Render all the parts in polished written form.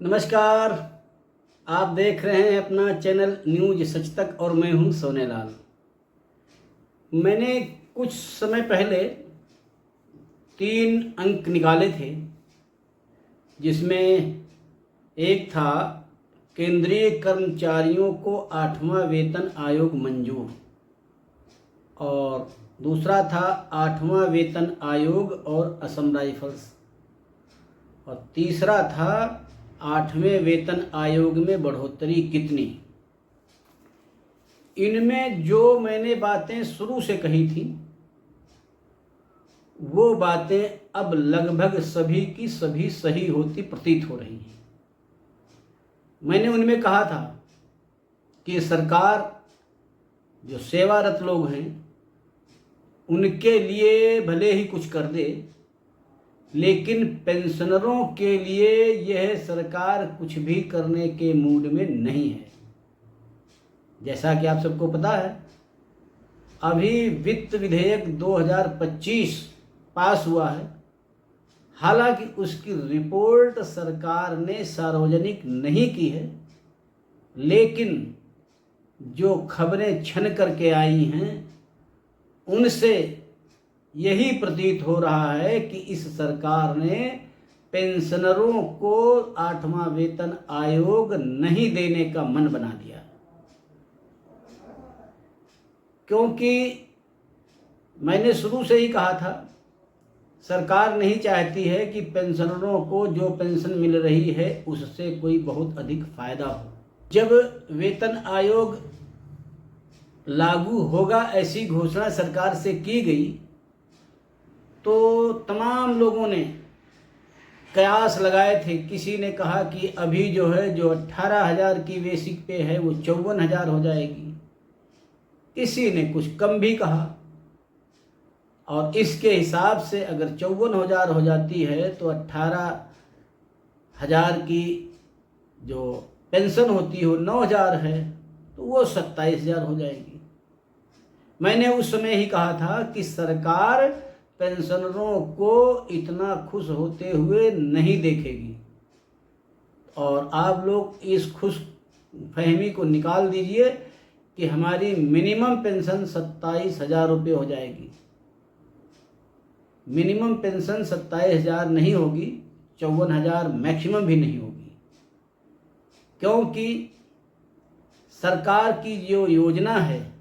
नमस्कार। आप देख रहे हैं अपना चैनल न्यूज सच तक और मैं हूं सोनेलाल। मैंने कुछ समय पहले 3 अंक निकाले थे, जिसमें एक था केंद्रीय कर्मचारियों को 8वां वेतन आयोग मंजूर, और दूसरा था 8वां वेतन आयोग और असम राइफल्स, और तीसरा था 8वें वेतन आयोग में बढ़ोतरी कितनी। इनमें जो मैंने बातें शुरू से कही थी वो बातें अब लगभग सभी की सभी सही होती प्रतीत हो रही हैं। मैंने उनमें कहा था कि सरकार जो सेवारत लोग हैं उनके लिए भले ही कुछ कर दे, लेकिन पेंशनरों के लिए यह सरकार कुछ भी करने के मूड में नहीं है। जैसा कि आप सबको पता है, अभी वित्त विधेयक 2025 पास हुआ है। हालांकि उसकी रिपोर्ट सरकार ने सार्वजनिक नहीं की है, लेकिन जो खबरें छन करके आई हैं उनसे यही प्रतीत हो रहा है कि इस सरकार ने पेंशनरों को 8वां वेतन आयोग नहीं देने का मन बना दिया, क्योंकि मैंने शुरू से ही कहा था सरकार नहीं चाहती है कि पेंशनरों को जो पेंशन मिल रही है उससे कोई बहुत अधिक फायदा हो। जब वेतन आयोग लागू होगा ऐसी घोषणा सरकार से की गई तो तमाम लोगों ने कयास लगाए थे। किसी ने कहा कि अभी जो 18,000 की बेसिक पे है वो 54,000 हो जाएगी, किसी ने कुछ कम भी कहा, और इसके हिसाब से अगर 54,000 हो जाती है तो 18,000 की जो पेंशन होती हो 9,000 है तो वो 27,000 हो जाएगी। मैंने उस समय ही कहा था कि सरकार पेंशनरों को इतना खुश होते हुए नहीं देखेगी, और आप लोग इस खुश फहमी को निकाल दीजिए कि हमारी मिनिमम पेंशन 27,000 रुपये हो जाएगी। मिनिमम पेंशन 27,000 नहीं होगी, 54,000 मैक्सिमम भी नहीं होगी, क्योंकि सरकार की जो योजना है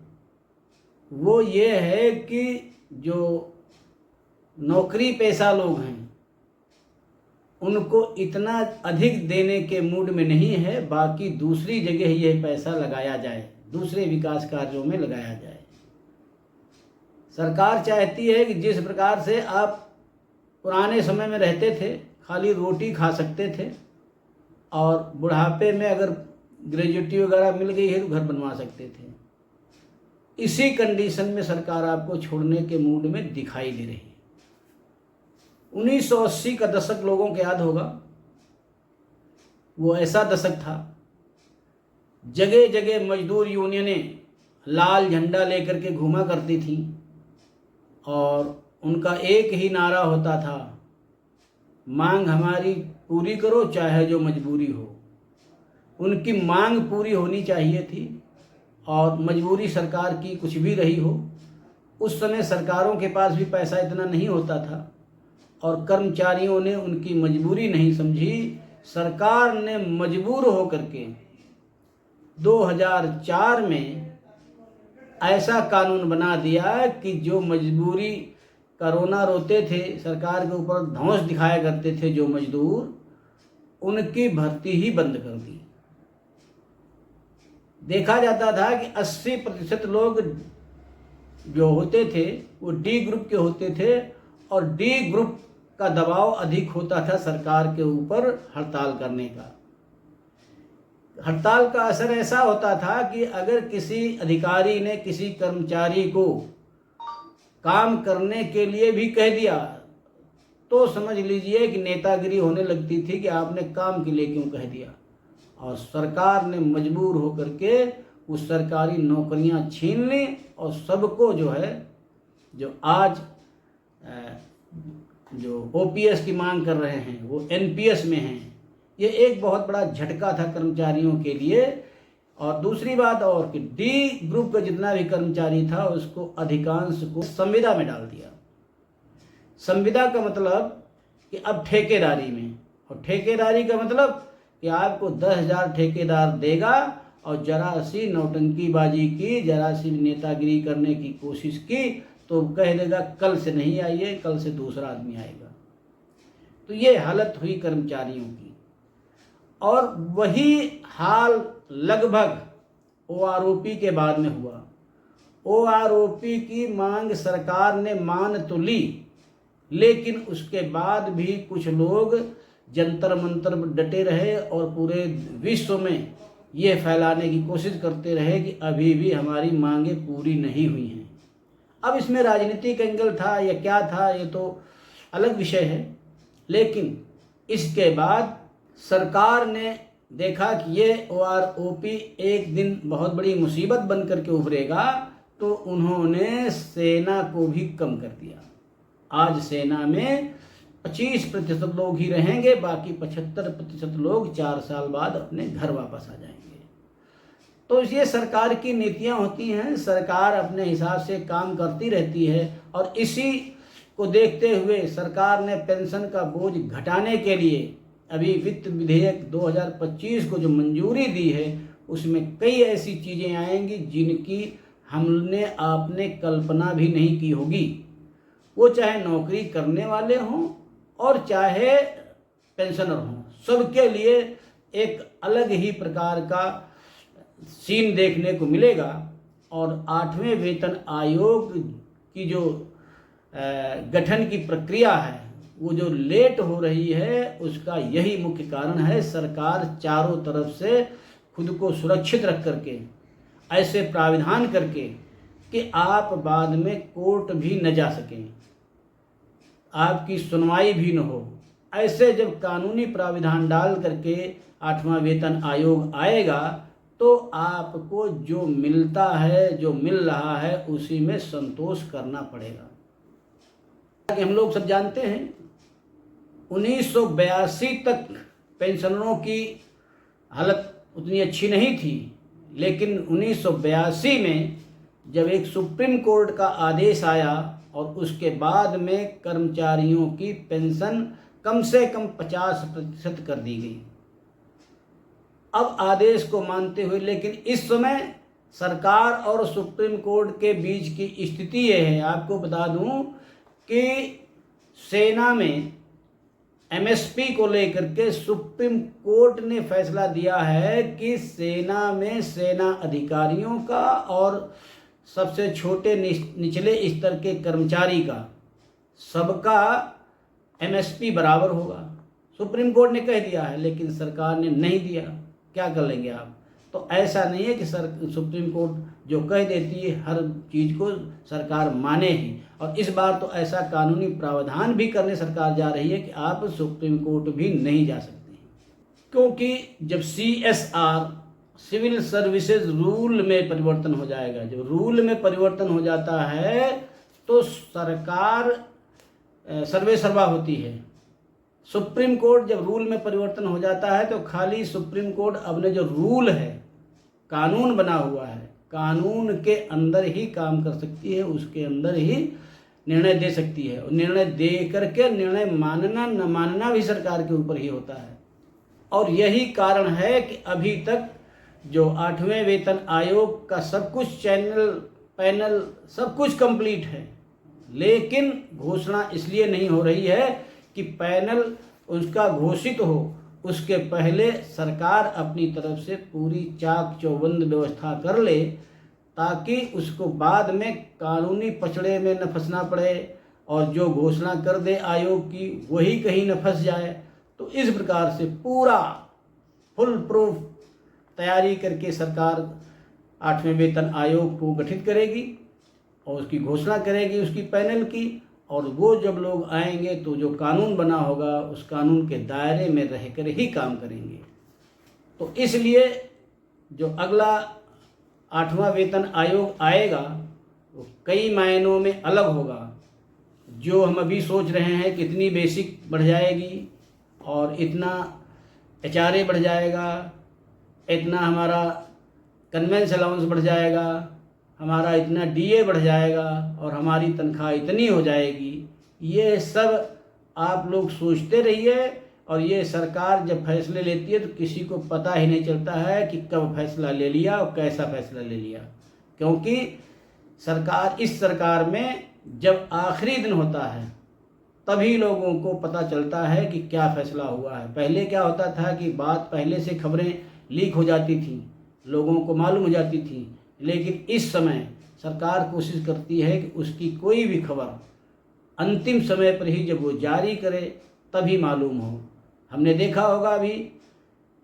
वो ये है कि जो नौकरी पेशा लोग हैं उनको इतना अधिक देने के मूड में नहीं है, बाकी दूसरी जगह यह पैसा लगाया जाए, दूसरे विकास कार्यों में लगाया जाए। सरकार चाहती है कि जिस प्रकार से आप पुराने समय में रहते थे, खाली रोटी खा सकते थे और बुढ़ापे में अगर ग्रेजुएटी वगैरह मिल गई है तो घर बनवा सकते थे, इसी कंडीशन में सरकार आपको छोड़ने के मूड में दिखाई दे रही है। 1980 का दशक लोगों को याद होगा, वो ऐसा दशक था जगह जगह मजदूर यूनियनें लाल झंडा लेकर के घूमा करती थी और उनका एक ही नारा होता था, मांग हमारी पूरी करो चाहे जो मजबूरी हो। उनकी मांग पूरी होनी चाहिए थी और मजबूरी सरकार की कुछ भी रही हो। उस समय सरकारों के पास भी पैसा इतना नहीं होता था और कर्मचारियों ने उनकी मजबूरी नहीं समझी। सरकार ने मजबूर होकर के 2004 में ऐसा कानून बना दिया कि जो मजबूरी कोरोना रोते थे, सरकार के ऊपर धौंस दिखाया करते थे जो मजदूर, उनकी भर्ती ही बंद कर दी। देखा जाता था कि 80% लोग जो होते थे वो डी ग्रुप के होते थे और डी ग्रुप का दबाव अधिक होता था सरकार के ऊपर हड़ताल करने का। हड़ताल का असर ऐसा होता था कि अगर किसी अधिकारी ने किसी कर्मचारी को काम करने के लिए भी कह दिया तो समझ लीजिए कि नेतागिरी होने लगती थी कि आपने काम के लिए क्यों कह दिया, और सरकार ने मजबूर होकर के उस सरकारी नौकरियां छीन ली और सबको जो आज जो ओपीएस की मांग कर रहे हैं वो एनपीएस में हैं, ये एक बहुत बड़ा झटका था कर्मचारियों के लिए। और दूसरी बात और कि डी ग्रुप का जितना भी कर्मचारी था उसको अधिकांश को संविदा में डाल दिया। संविदा का मतलब कि अब ठेकेदारी में, और ठेकेदारी का मतलब कि आपको 10,000 ठेकेदार देगा और जरा सी नौटंकीबाजी की, जरा सी नेतागिरी करने की कोशिश की तो कह देगा कल से नहीं आइए, कल से दूसरा आदमी आएगा। तो ये हालत हुई कर्मचारियों की। और वही हाल लगभग ओआरओपी के बाद में हुआ। ओआरओपी की मांग सरकार ने मान तो ली, लेकिन उसके बाद भी कुछ लोग जंतर मंतर डटे रहे और पूरे विश्व में ये फैलाने की कोशिश करते रहे कि अभी भी हमारी मांगें पूरी नहीं हुई हैं। अब इसमें राजनीतिक एंगल था या क्या था ये तो अलग विषय है, लेकिन इसके बाद सरकार ने देखा कि ये ओआरओपी एक दिन बहुत बड़ी मुसीबत बन करके उभरेगा, तो उन्होंने सेना को भी कम कर दिया। आज सेना में 25% लोग ही रहेंगे, बाकी 75% लोग 4 साल बाद अपने घर वापस आ जाएंगे। तो ये सरकार की नीतियां होती हैं, सरकार अपने हिसाब से काम करती रहती है। और इसी को देखते हुए सरकार ने पेंशन का बोझ घटाने के लिए अभी वित्त विधेयक 2025 को जो मंजूरी दी है उसमें कई ऐसी चीज़ें आएंगी जिनकी हमने आपने कल्पना भी नहीं की होगी। वो चाहे नौकरी करने वाले हों और चाहे पेंशनर हों, सबके लिए एक अलग ही प्रकार का सीन देखने को मिलेगा। और 8वें वेतन आयोग की जो गठन की प्रक्रिया है वो जो लेट हो रही है उसका यही मुख्य कारण है। सरकार चारों तरफ से खुद को सुरक्षित रख करके ऐसे प्राविधान करके कि आप बाद में कोर्ट भी न जा सकें, आपकी सुनवाई भी न हो, ऐसे जब कानूनी प्राविधान डाल करके 8वां वेतन आयोग आएगा तो आपको जो मिलता है, जो मिल रहा है, उसी में संतोष करना पड़ेगा। हम लोग सब जानते हैं 1982 तक पेंशनरों की हालत उतनी अच्छी नहीं थी, लेकिन 1982 में जब एक सुप्रीम कोर्ट का आदेश आया और उसके बाद में कर्मचारियों की पेंशन कम से कम 50% कर दी गई। अब आदेश को मानते हुए, लेकिन इस समय सरकार और सुप्रीम कोर्ट के बीच की स्थिति ये है। आपको बता दूं कि सेना में एमएसपी को लेकर के सुप्रीम कोर्ट ने फैसला दिया है कि सेना में सेना अधिकारियों का और सबसे छोटे निचले स्तर के कर्मचारी का सबका एमएसपी बराबर होगा। सुप्रीम कोर्ट ने कह दिया है, लेकिन सरकार ने नहीं दिया। क्या कर लेंगे आप? तो ऐसा नहीं है कि सुप्रीम कोर्ट जो कह देती है हर चीज़ को सरकार माने ही। और इस बार तो ऐसा कानूनी प्रावधान भी करने सरकार जा रही है कि आप सुप्रीम कोर्ट भी नहीं जा सकते, क्योंकि जब CSR सिविल सर्विसेज रूल में परिवर्तन हो जाएगा, जब रूल में परिवर्तन हो जाता है तो सरकार सर्वे सर्वा होती है। सुप्रीम कोर्ट जब रूल में परिवर्तन हो जाता है तो खाली सुप्रीम कोर्ट अपने जो रूल है, कानून बना हुआ है, कानून के अंदर ही काम कर सकती है, उसके अंदर ही निर्णय दे सकती है। और निर्णय दे करके निर्णय मानना न मानना भी सरकार के ऊपर ही होता है। और यही कारण है कि अभी तक जो 8वें वेतन आयोग का सब कुछ पैनल सब कुछ कंप्लीट है, लेकिन घोषणा इसलिए नहीं हो रही है कि पैनल उसका घोषित हो, उसके पहले सरकार अपनी तरफ से पूरी चाक चौबंद व्यवस्था कर ले, ताकि उसको बाद में कानूनी पचड़े में न फंसना पड़े और जो घोषणा कर दे आयोग की वही कहीं न फंस जाए। तो इस प्रकार से पूरा फुल प्रूफ तैयारी करके सरकार 8वें वेतन आयोग को गठित करेगी और उसकी घोषणा करेगी उसकी पैनल की। और वो जब लोग आएंगे तो जो कानून बना होगा उस कानून के दायरे में रहकर ही काम करेंगे। तो इसलिए जो अगला 8वां वेतन आयोग आएगा वो कई मायनों में अलग होगा। जो हम अभी सोच रहे हैं कितनी बेसिक बढ़ जाएगी और इतना HRA बढ़ जाएगा, इतना हमारा कन्वेंस अलाउंस बढ़ जाएगा, हमारा इतना DA बढ़ जाएगा और हमारी तनख्वाह इतनी हो जाएगी। ये सब आप लोग सोचते रहिए, और ये सरकार जब फैसले लेती है तो किसी को पता ही नहीं चलता है कि कब फैसला ले लिया और कैसा फैसला ले लिया। क्योंकि इस सरकार में जब आखिरी दिन होता है तभी लोगों को पता चलता है कि क्या फैसला हुआ है। पहले क्या होता था कि बात पहले से खबरें लीक हो जाती थी, लोगों को मालूम हो जाती थी, लेकिन इस समय सरकार कोशिश करती है कि उसकी कोई भी खबर अंतिम समय पर ही जब वो जारी करे तभी मालूम हो। हमने देखा होगा अभी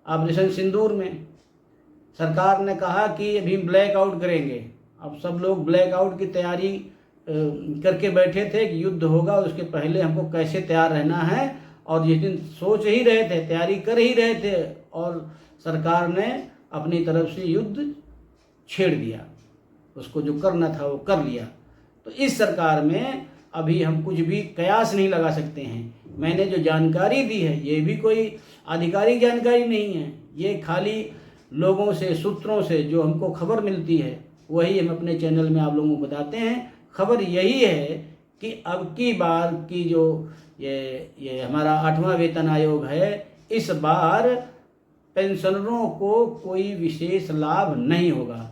ऑपरेशन सिंदूर में सरकार ने कहा कि अभी ब्लैकआउट करेंगे। अब सब लोग ब्लैकआउट की तैयारी करके बैठे थे कि युद्ध होगा, उसके पहले हमको कैसे तैयार रहना है, और जिस दिन सोच ही रहे थे, तैयारी कर ही रहे थे, और सरकार ने अपनी तरफ से युद्ध छेड़ दिया, उसको जो करना था वो कर लिया। तो इस सरकार में अभी हम कुछ भी कयास नहीं लगा सकते हैं। मैंने जो जानकारी दी है ये भी कोई आधिकारिक जानकारी नहीं है, ये खाली लोगों से, सूत्रों से जो हमको खबर मिलती है वही हम अपने चैनल में आप लोगों को बताते हैं। खबर यही है कि अब की बार की जो ये हमारा 8वां वेतन आयोग है, इस बार पेंशनरों को कोई विशेष लाभ नहीं होगा।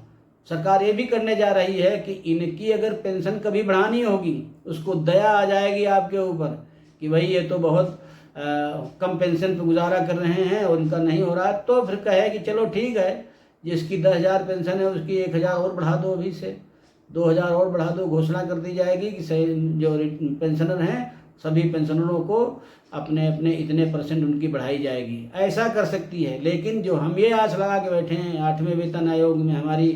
सरकार ये भी करने जा रही है कि इनकी अगर पेंशन कभी बढ़ानी होगी, उसको दया आ जाएगी आपके ऊपर कि भाई ये तो बहुत कम पेंशन पे गुजारा कर रहे हैं और उनका नहीं हो रहा, तो फिर कहे कि चलो ठीक है, जिसकी 10,000 पेंशन है उसकी 1,000 और बढ़ा दो, अभी से 2,000 और बढ़ा दो। घोषणा कर दी जाएगी कि जो पेंशनर हैं सभी पेंशनरों को अपने अपने इतने % उनकी बढ़ाई जाएगी, ऐसा कर सकती है। लेकिन जो हम ये आस लगा के बैठे हैं 8वें वेतन आयोग में हमारी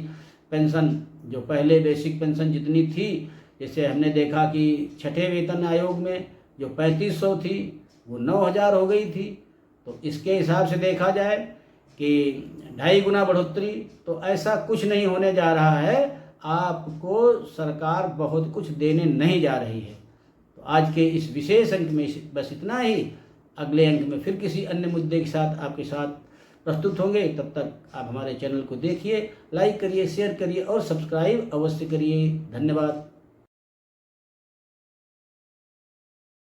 पेंशन जो पहले बेसिक पेंशन जितनी थी, जैसे हमने देखा कि 6ठे वेतन आयोग में जो 3500 थी वो 9,000 हो गई थी। तो इसके हिसाब से देखा जाए कि 2.5 गुना बढ़ोतरी, तो ऐसा कुछ नहीं होने जा रहा है। आपको सरकार बहुत कुछ देने नहीं जा रही है। तो आज के इस विशेष अंक में बस इतना ही। अगले अंक में फिर किसी अन्य मुद्दे के साथ आपके साथ प्रस्तुत होंगे। तब तक आप हमारे चैनल को देखिए, लाइक करिए, शेयर करिए और सब्सक्राइब अवश्य करिए। धन्यवाद।